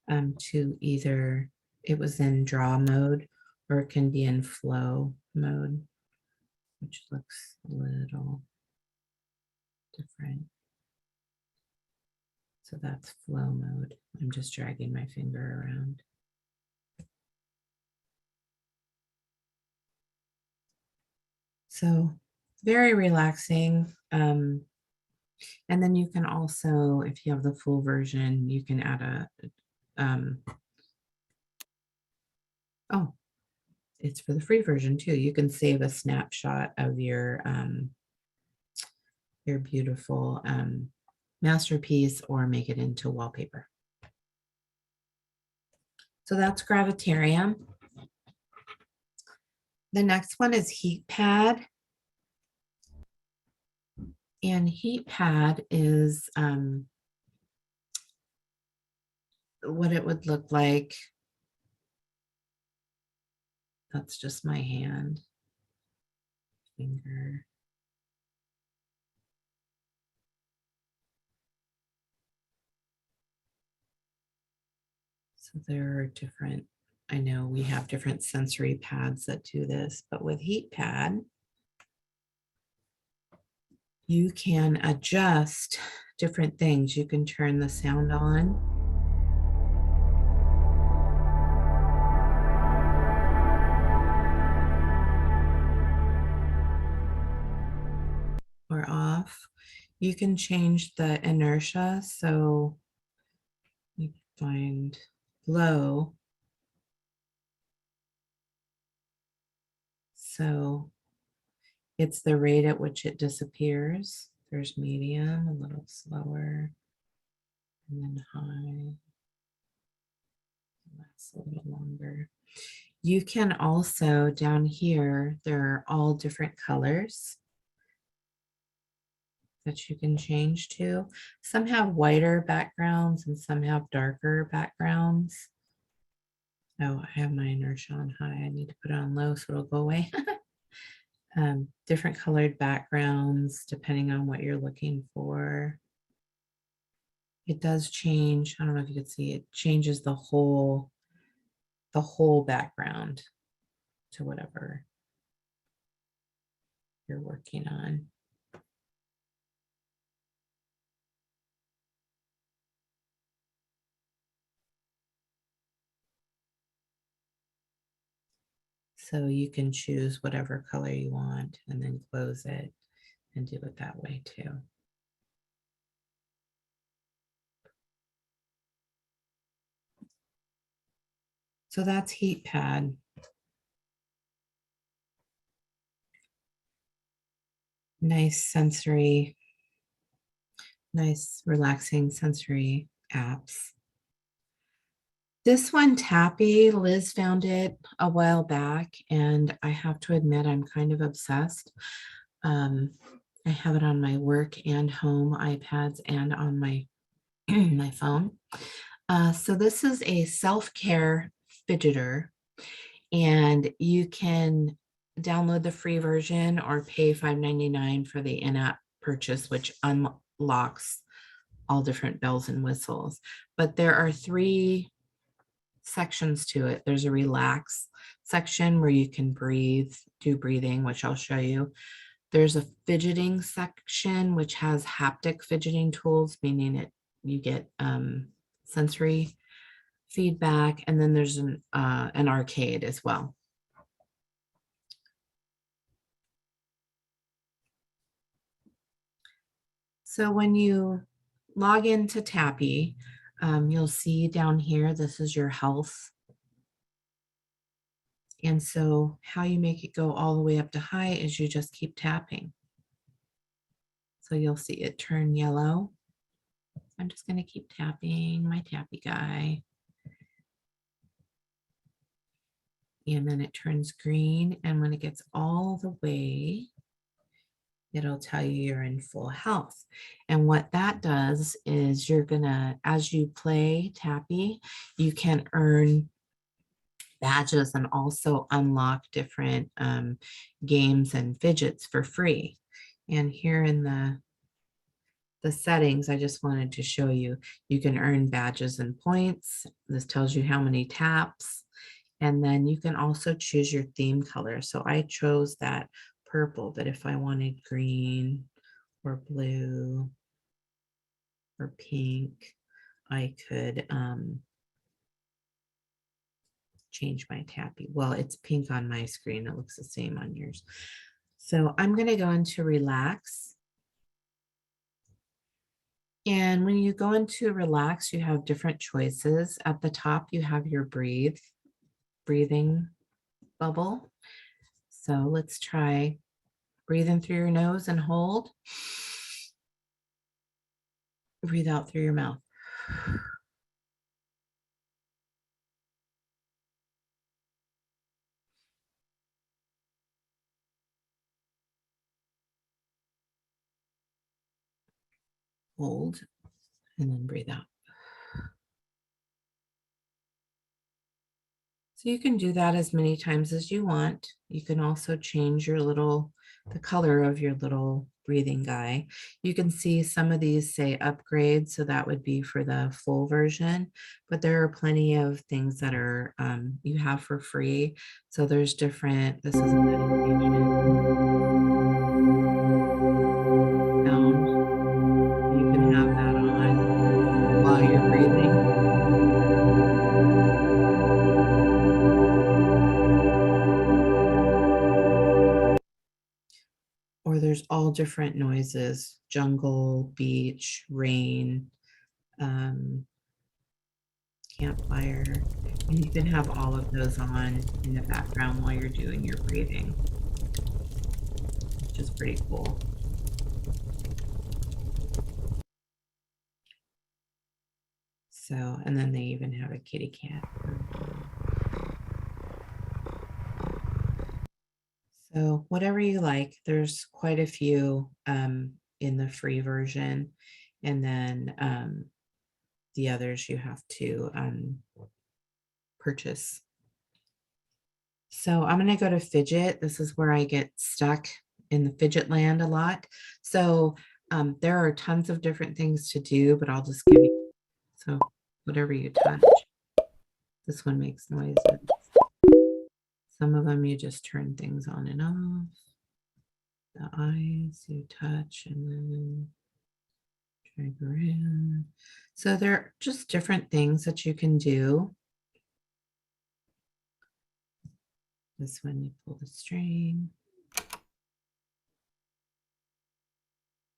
to either, it was in draw mode, or it can be in flow mode, which looks a little different. So that's flow mode. I'm just dragging my finger around. So very relaxing. And then you can also, if you have the full version, you can add a, oh, it's for the free version too. You can save a snapshot of your beautiful masterpiece or make it into wallpaper. So that's Gravitarium. The next one is Heat Pad. And Heat Pad is what it would look like. That's just my hand, finger. So there are different, I know we have different sensory pads that do this, but with Heat Pad, you can adjust different things. You can turn the sound on. Or off. You can change the inertia. So you find low. So it's the rate at which it disappears. There's medium, a little slower, and then high. That's a little longer. You can also, down here, there are all different colors that you can change to. Some have whiter backgrounds and some have darker backgrounds. Oh, I have my inertia on high. I need to put it on low so it'll go away. Different colored backgrounds depending on what you're looking for. It does change. I don't know if you can see, it changes the whole background to whatever you're working on. So you can choose whatever color you want and then close it and do it that way too. So that's Heat Pad. Nice sensory, nice relaxing sensory apps. This one, Tappy, Liz found it a while back, and I have to admit I'm kind of obsessed. I have it on my work and home iPads and on my my phone. So this is a self-care fidgeter, and you can download the free version or pay $5.99 for the in-app purchase, which unlocks all different bells and whistles. But there are 3 sections to it. There's a relax section where you can breathe, do breathing, which I'll show you. There's a fidgeting section, which has haptic fidgeting tools, meaning you get sensory feedback. And then there's an arcade as well. So when you log into Tappy, you'll see down here, this is your health. And so how you make it go all the way up to high is you just keep tapping. So you'll see it turn yellow. I'm just going to keep tapping my tappy guy. And then it turns green. And when it gets all the way, it'll tell you you're in full health. And what that does is you're gonna, as you play Tappy, you can earn badges and also unlock different games and fidgets for free. And here in the settings, I just wanted to show you, you can earn badges and points. This tells you how many taps. And then you can also choose your theme color. So I chose that purple, but if I wanted green or blue or pink, I could change my Tappy. Well, it's pink on my screen. It looks the same on yours. So I'm going to go into relax. And when you go into relax, you have different choices. At the top, you have your breathing bubble. So let's try breathing through your nose and hold. Breathe out through your mouth. Hold and then breathe out. So you can do that as many times as you want. You can also change the color of your little breathing guy. You can see some of these say upgrade, so that would be for the full version, but there are plenty of things that are you have for free. So there's different, this is a meditation sound. You can have that on while you're breathing. Or there's all different noises, jungle, beach, rain, campfire. And you can have all of those on in the background while you're doing your breathing, which is pretty cool. So, and then they even have a kitty cat. So whatever you like, there's quite a few in the free version. And then the others you have to purchase. So I'm going to go to fidget. This is where I get stuck in the fidget land a lot. So there are tons of different things to do, but I'll just give you, so whatever you touch. This one makes noises. Some of them you just turn things on and off. The eyes you touch and then drag around. So there are just different things that you can do. This one you pull the string.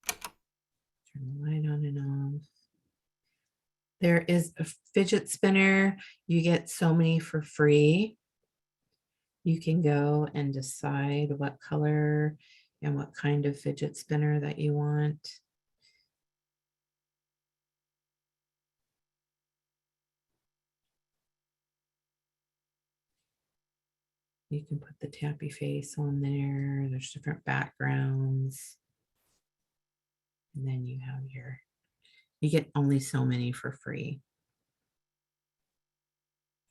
Turn the light on and off. There is a fidget spinner. You get so many for free. You can go and decide what color and what kind of fidget spinner that you want. You can put the tappy face on there. There's different backgrounds. And then you have you get only so many for free.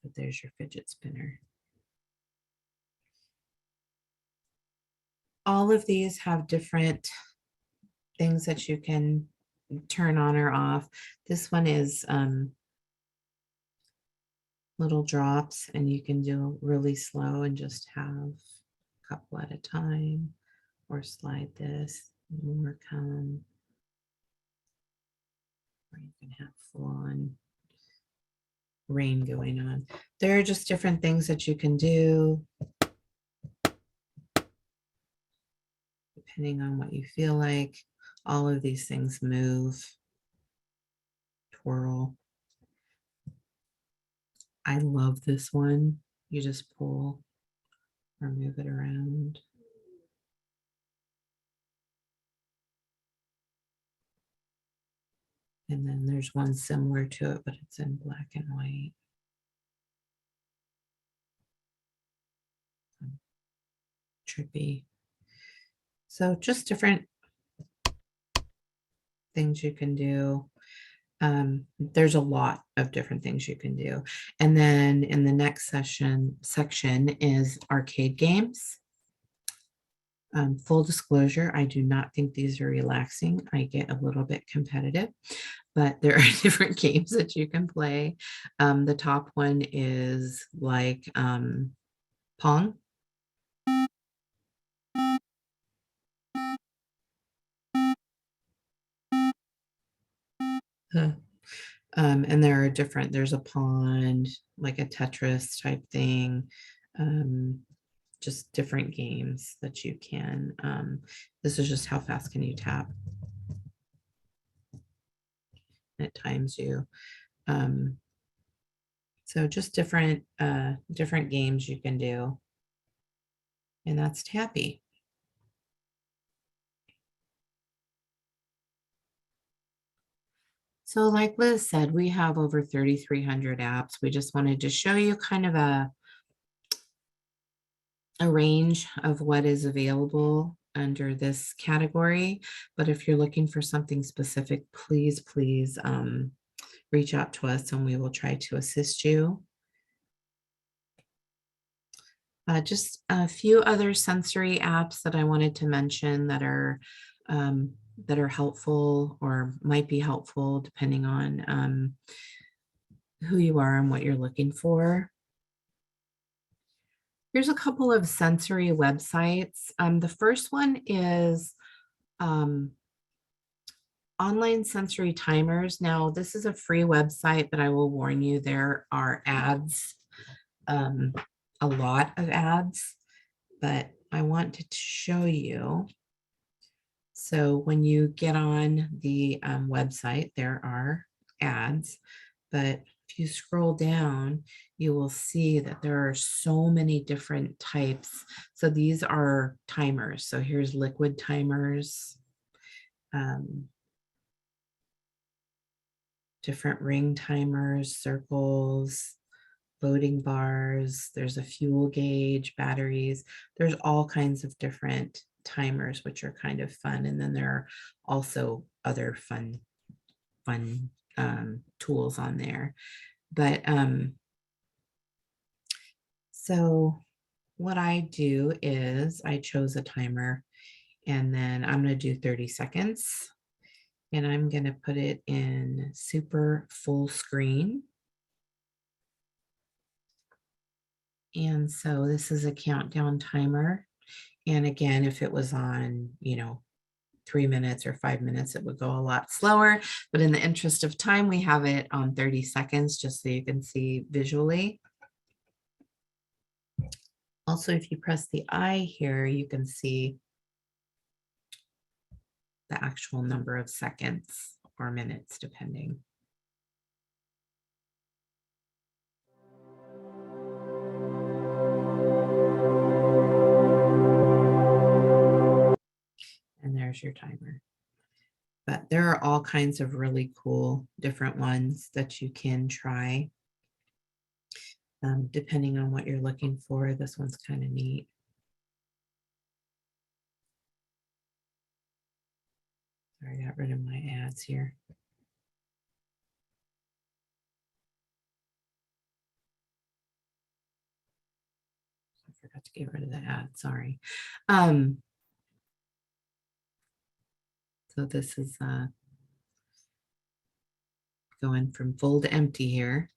But there's your fidget spinner. All of these have different things that you can turn on or off. This one is little drops, and you can do really slow and just have a couple at a time, or slide this, more come, or you can have full on rain going on. There are just different things that you can do depending on what you feel like. All of these things move, twirl. I love this one. You just pull or move it around. And then there's one similar to it, but it's in black and white. Trippy. So just different things you can do. There's a lot of different things you can do. And then in the next section is arcade games. Full disclosure, I do not think these are relaxing. I get a little bit competitive, but there are different games that you can play. The top one is like Pong. And there are different, there's a pond, like a Tetris type thing, just different games that you can. This is just how fast can you tap. It times you. So just different games you can do. And that's Tappy. So like Liz said, we have over 3,300 apps. We just wanted to show you kind of a range of what is available under this category. But if you're looking for something specific, please reach out to us and we will try to assist you. Just a few other sensory apps that I wanted to mention that are helpful or might be helpful depending on who you are and what you're looking for. Here's a couple of sensory websites. The first one is Online Sensory Timers. Now, this is a free website, but I will warn you, there are ads, a lot of ads, but I wanted to show you. So when you get on the website, there are ads, but if you scroll down, you will see that there are so many different types. So these are timers. So here's liquid timers, different ring timers, circles, loading bars. There's a fuel gauge, batteries. There's all kinds of different timers, which are kind of fun. And then there are also other fun tools on there. But so what I do is I chose a timer and then I'm going to do 30 seconds and I'm going to put it in super full screen. And so this is a countdown timer. And again, if it was on, 3 minutes or 5 minutes, it would go a lot slower. But in the interest of time, we have it on 30 seconds just so you can see visually. Also, if you press the I here, you can see the actual number of seconds or minutes, depending. And there's your timer. But there are all kinds of really cool different ones that you can try. Depending on what you're looking for. This one's kind of neat. Sorry, I got rid of my ads here. I forgot to get rid of the ad, sorry. So this is going from full to empty here.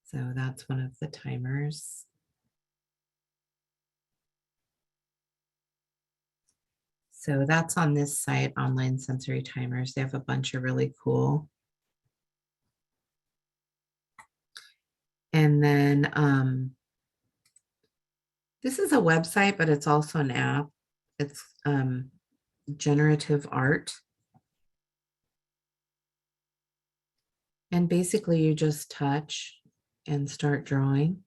So that's one of the timers. So that's on this site, Online Sensory Timers. They have a bunch of really cool. And then this is a website, but it's also an app. It's generative art. And basically you just touch and start drawing.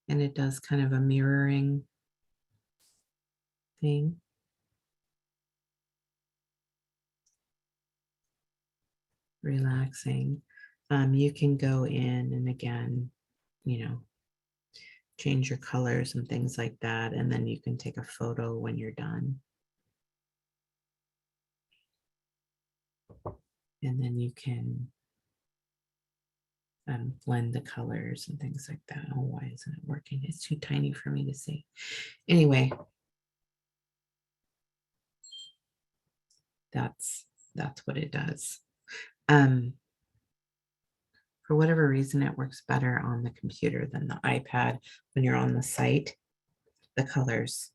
And it does kind of a mirroring thing. Relaxing. You can go in and again, change your colors and things like that. And then you can take a photo when you're done. And then you can blend the colors and things like that. Oh, why isn't it working? It's too tiny for me to see. Anyway, that's what it does. For whatever reason, it works better on the computer than the iPad when you're on the site, the colors.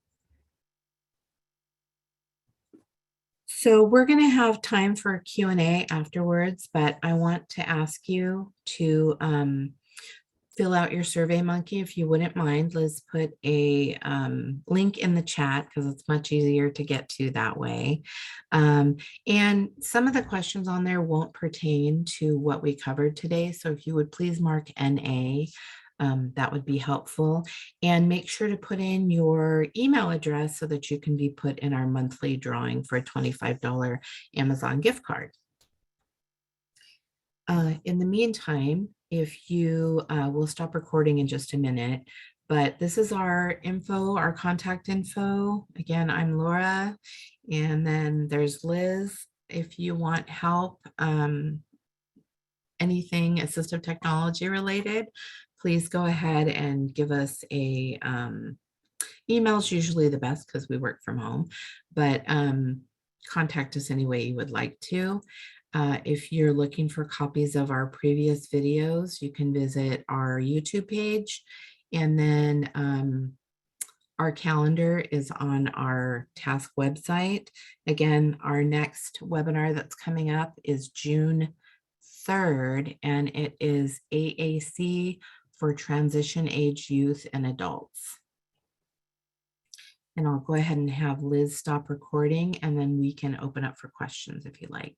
So we're going to have time for a Q&A afterwards, but I want to ask you to fill out your Survey Monkey if you wouldn't mind. Liz put a link in the chat because it's much easier to get to that way. And some of the questions on there won't pertain to what we covered today. So if you would please mark NA, that would be helpful. And make sure to put in your email address so that you can be put in our monthly drawing for a $25 Amazon gift card. In the meantime, if you will stop recording in just a minute, but this is our info, our contact info. Again, I'm Laura, and then there's Liz. If you want help, anything assistive technology related, please go ahead and give us a email is usually the best because we work from home, but contact us any way you would like to. If you're looking for copies of our previous videos, you can visit our YouTube page, and then our calendar is on our task website. Again, our next webinar that's coming up is June 3rd, and it is AAC for transition age youth and adults. And I'll go ahead and have Liz stop recording, and then we can open up for questions if you like.